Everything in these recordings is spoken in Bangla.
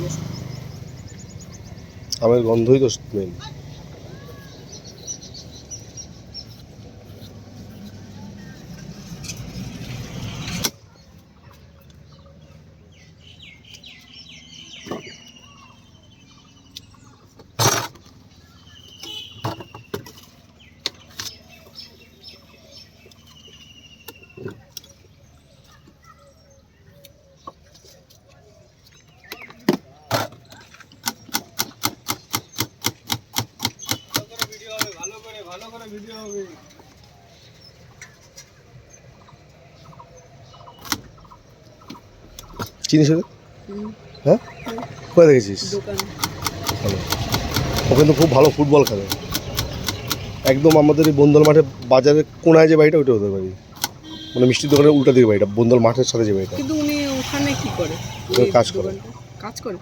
গেছে। আমের গন্ধই তো মেন। চিনিস ওকে? হ্যাঁ, কোথায় দেখেছিস? ভালো, ও কিন্তু খুব ভালো ফুটবল খেলে। একদম আমাদের এই বন্দল মাঠে বাজারের কোনায় যে বাড়িটা ওইটা ওদের বাড়ি, মানে মিষ্টির দোকানের উল্টা দিকে বাড়িটা, বন্দল মাঠের সাথে যে বাড়িটা। কিন্তু উনি ওখানে কি করে? কাজ করে। কাজ করে?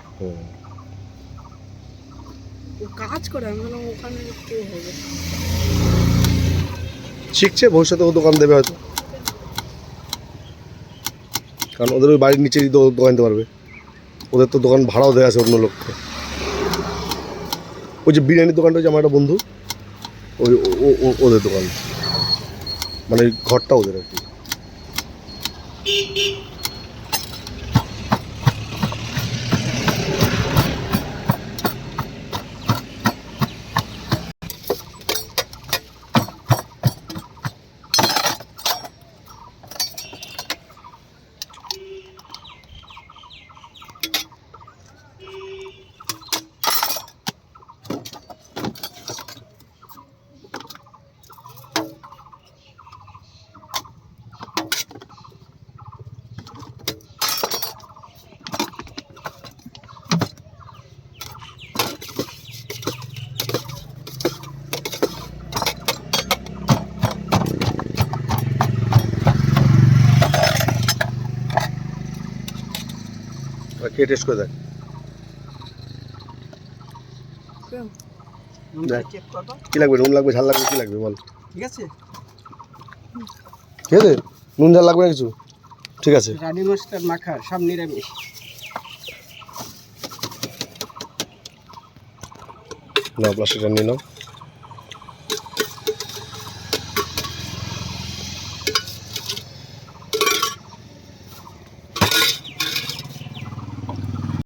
ও কাজ করে, আমি বললাম ওখানে কেউ হবে। শিখছে, ভবিষ্যতে ও দোকান দেবে হয়তো, কারণ ওদের ওই বাড়ির নিচেই দোকান দিতে পারবে। ওদের তো দোকান ভাড়াও দেওয়া আছে অন্য লোককে। ওই যে বিরিয়ানির দোকানটা যে আমার একটা বন্ধু, ওই ওদের দোকান, মানে ঘরটা ওদের আর কি। খেয়ে টেস্ট করে দেখ। কি লাগবে? নুন লাগবে, ঝাল লাগবে, কি লাগবে বল? ঠিক আছে, ঠিক আছে, নুন ঝাল লাগবে না কিছু? ঠিক আছে। রানী মশলার মাখা সব নিরামিষ। না, প্লাস্টিকটা নিয়ে নাও।